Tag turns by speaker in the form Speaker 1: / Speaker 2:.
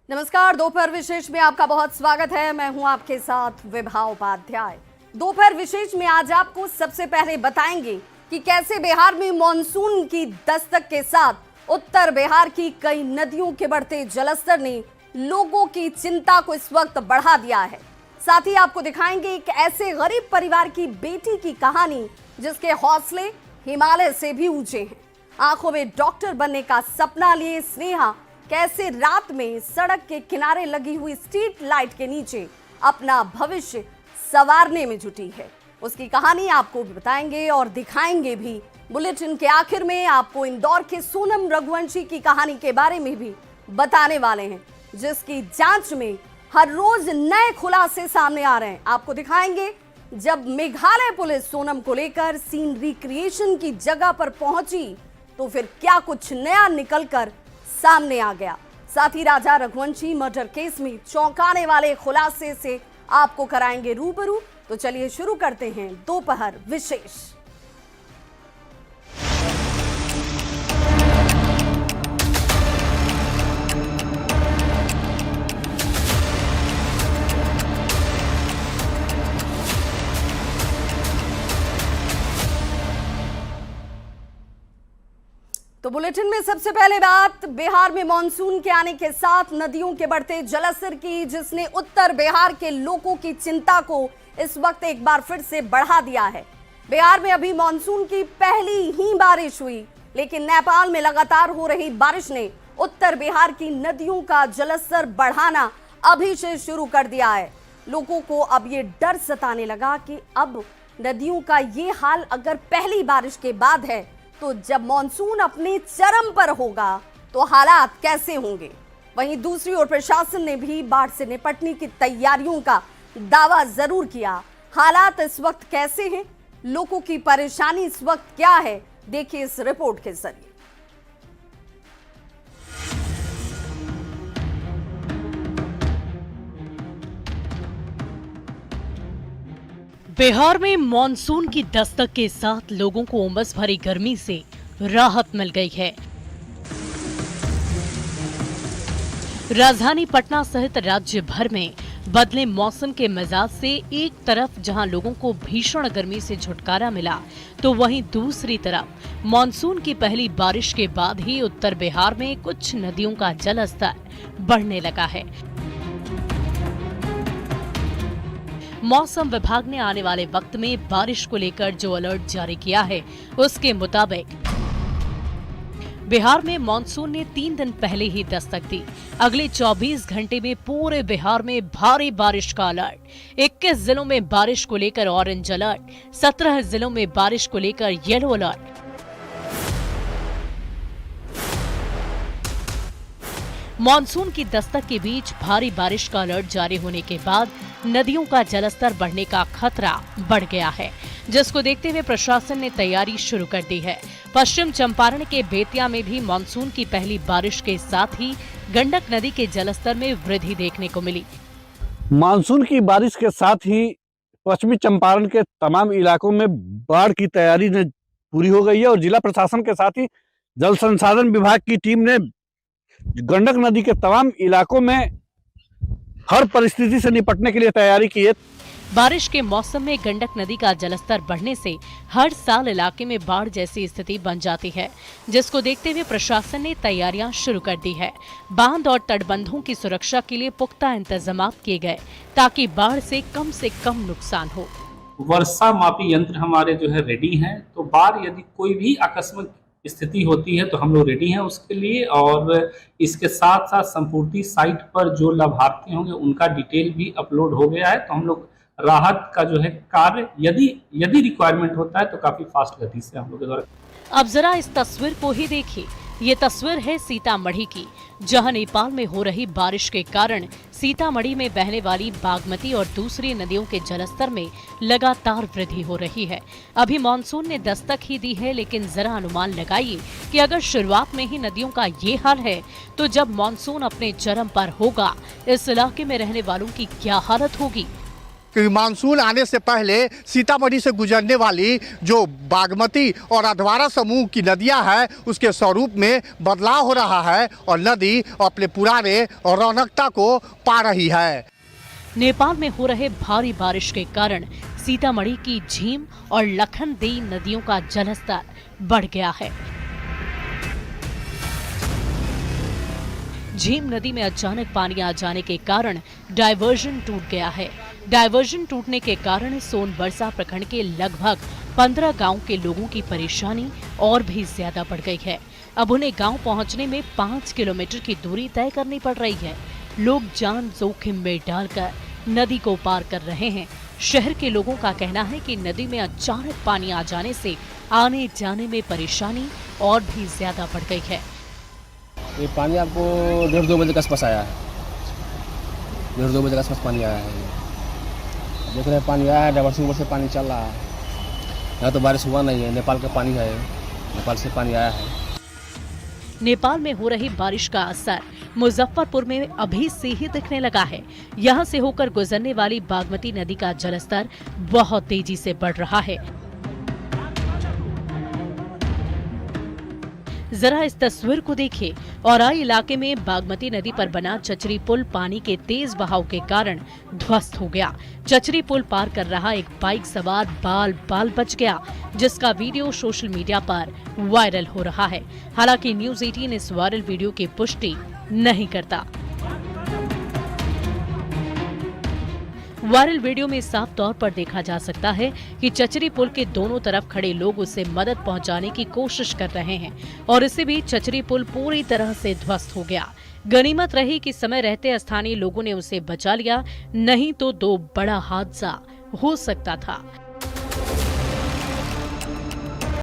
Speaker 1: नमस्कार। दोपहर विशेष में आपका बहुत स्वागत है। मैं हूं आपके साथ विभा उपाध्याय। दोपहर विशेष में आज आपको सबसे पहले बताएंगे कि कैसे बिहार में मानसून की दस्तक के साथ उत्तर बिहार की कई नदियों के बढ़ते जलस्तर ने लोगों की चिंता को इस वक्त बढ़ा दिया है। साथ ही आपको दिखाएंगे एक ऐसे गरीब परिवार की बेटी की कहानी जिसके हौसले हिमालय से भी ऊंचे हैं। आंखों में डॉक्टर बनने का सपना लिए स्नेहा कैसे रात में सड़क के किनारे लगी हुई स्ट्रीट लाइट के नीचे अपना भविष्य संवारने में जुटी है, उसकी कहानी आपको भी बताएंगे और दिखाएंगे भी। बुलेटिन के आखिर में आपको इंदौर के सोनम रघुवंशी की कहानी के बारे में भी बताने वाले हैं, जिसकी जांच में हर रोज नए खुलासे सामने आ रहे हैं। आपको दिखाएंगे जब मेघालय पुलिस सोनम को लेकर सीन रिक्रिएशन की जगह पर पहुंची तो फिर क्या कुछ नया निकलकर सामने आ गया। साथ ही राजा रघुवंशी मर्डर केस में चौंकाने वाले खुलासे से आपको कराएंगे रूबरू। तो चलिए शुरू करते हैं दोपहर विशेष। तो बुलेटिन में सबसे पहले बात बिहार में मानसून के आने के साथ नदियों के बढ़ते जलस्तर की, जिसने उत्तर बिहार के लोगों की चिंता को इस वक्त एक बार फिर से बढ़ा दिया है। बिहार में अभी मानसून की पहली ही बारिश हुई, लेकिन नेपाल में लगातार हो रही बारिश ने उत्तर बिहार की नदियों का जलस्तर बढ़ाना अभी से शुरू कर दिया है। लोगों को अब ये डर सताने लगा कि अब नदियों का ये हाल अगर पहली बारिश के बाद है तो जब मॉनसून अपने चरम पर होगा तो हालात कैसे होंगे। वहीं दूसरी ओर प्रशासन ने भी बाढ़ से निपटने की तैयारियों का दावा जरूर किया। हालात इस वक्त कैसे हैं, लोगों की परेशानी इस वक्त क्या है, देखिए इस रिपोर्ट के जरिए।
Speaker 2: बिहार में मानसून की दस्तक के साथ लोगों को उमस भरी गर्मी से राहत मिल गई है। राजधानी पटना सहित राज्य भर में बदले मौसम के मिजाज से एक तरफ जहां लोगों को भीषण गर्मी से छुटकारा मिला, तो वहीं दूसरी तरफ मानसून की पहली बारिश के बाद ही उत्तर बिहार में कुछ नदियों का जलस्तर बढ़ने लगा है। मौसम विभाग ने आने वाले वक्त में बारिश को लेकर जो अलर्ट जारी किया है, उसके मुताबिक बिहार में मानसून ने 3 दिन पहले ही दस्तक दी। अगले 24 घंटे में पूरे बिहार में भारी बारिश का अलर्ट। 21 जिलों में बारिश को लेकर ऑरेंज अलर्ट, 17 जिलों में बारिश को लेकर येलो अलर्ट। मानसून की दस्तक के बीच भारी बारिश का अलर्ट जारी होने के बाद नदियों का जलस्तर बढ़ने का खतरा बढ़ गया है, जिसको देखते हुए प्रशासन ने तैयारी शुरू कर दी है। पश्चिम चंपारण के बेतिया में भी मानसून की पहली बारिश के साथ ही गंडक नदी के जलस्तर में वृद्धि देखने को मिली।
Speaker 3: मानसून की बारिश के साथ ही पश्चिमी चंपारण के तमाम इलाकों में बाढ़ की तैयारी पूरी हो गई है और जिला प्रशासन के साथ ही जल संसाधन विभाग की टीम ने गंडक नदी के तमाम इलाकों में हर परिस्थिति से निपटने के लिए तैयारी की है।
Speaker 2: बारिश के मौसम में गंडक नदी का जलस्तर बढ़ने से हर साल इलाके में बाढ़ जैसी स्थिति बन जाती है, जिसको देखते हुए प्रशासन ने तैयारियां शुरू कर दी है। बांध और तटबंधों की सुरक्षा के लिए पुख्ता इंतजाम किए गए ताकि बाढ़ से कम नुकसान हो।
Speaker 4: वर्षा मापी यंत्र हमारे जो है रेडी हैं, तो बाढ़ यदि कोई भी आकस्मिक स्थिति होती है तो हम लोग रेडी हैं उसके लिए। और इसके साथ साथ संपूर्ति साइट पर जो लाभार्थी होंगे उनका डिटेल भी अपलोड हो गया है, तो हम लोग राहत का जो है कार्य यदि रिक्वायरमेंट होता है तो काफी फास्ट गति से हम लोग के द्वारा।
Speaker 2: अब जरा इस तस्वीर को ही देखिए। ये तस्वीर है सीतामढ़ी की, जहां नेपाल में हो रही बारिश के कारण सीतामढ़ी में बहने वाली बागमती और दूसरी नदियों के जलस्तर में लगातार वृद्धि हो रही है। अभी मानसून ने दस्तक ही दी है, लेकिन जरा अनुमान लगाइए कि अगर शुरुआत में ही नदियों का ये हाल है तो जब मानसून अपने चरम पर होगा, इस इलाके में रहने वालों की क्या हालत होगी।
Speaker 5: कि मानसून आने से पहले सीतामढ़ी से गुजरने वाली जो बागमती और अधवारा समूह की नदियां हैं उसके स्वरूप में बदलाव हो रहा है और नदी अपने पुराने रौनकता को पा रही है।
Speaker 2: नेपाल में हो रहे भारी बारिश के कारण सीतामढ़ी की झीम और लखनदेई नदियों का जलस्तर बढ़ गया है। झीम नदी में अचानक पानी आ जाने के कारण डायवर्जन टूट गया है। डायवर्जन टूटने के कारण सोनबरसा प्रखंड के लगभग 15 गांव के लोगों की परेशानी और भी ज्यादा बढ़ गई है। अब उन्हें गांव पहुंचने में 5 किलोमीटर की दूरी तय करनी पड़ रही है। लोग जान जोखिम में डालकर नदी को पार कर रहे हैं। शहर के लोगों का कहना है कि नदी में अचानक पानी आ जाने से आने जाने में परेशानी और भी ज्यादा बढ़ गई है।
Speaker 6: ये पानी आपको 1:30-2 बजे के आसपास आया है। 1:30-2 बजे के आसपास पानी आया है। देख रहे हैं पानी आया है, डायवर्सन से पानी चल रहा है। यहाँ तो बारिश हुआ नहीं है, नेपाल का पानी है, नेपाल से पानी आया है।
Speaker 2: नेपाल में हो रही बारिश का असर मुजफ्फरपुर में अभी से ही दिखने लगा है। यहाँ से होकर गुजरने वाली बागमती नदी का जलस्तर बहुत तेजी से बढ़ रहा है। जरा इस तस्वीर को देखिए। औराई इलाके में बागमती नदी पर बना चचरी पुल पानी के तेज बहाव के कारण ध्वस्त हो गया। चचरी पुल पार कर रहा एक बाइक सवार बाल बच गया, जिसका वीडियो सोशल मीडिया पर वायरल हो रहा है। हालांकि न्यूज़ 18 इस वायरल वीडियो की पुष्टि नहीं करता। वायरल वीडियो में साफ तौर पर देखा जा सकता है कि चचरी पुल के दोनों तरफ खड़े लोग उसे मदद पहुंचाने की कोशिश कर रहे हैं और इससे भी चचरी पुल पूरी तरह से ध्वस्त हो गया। गनीमत रही कि समय रहते स्थानीय लोगों ने उसे बचा लिया, नहीं तो 2 बड़ा हादसा हो सकता था।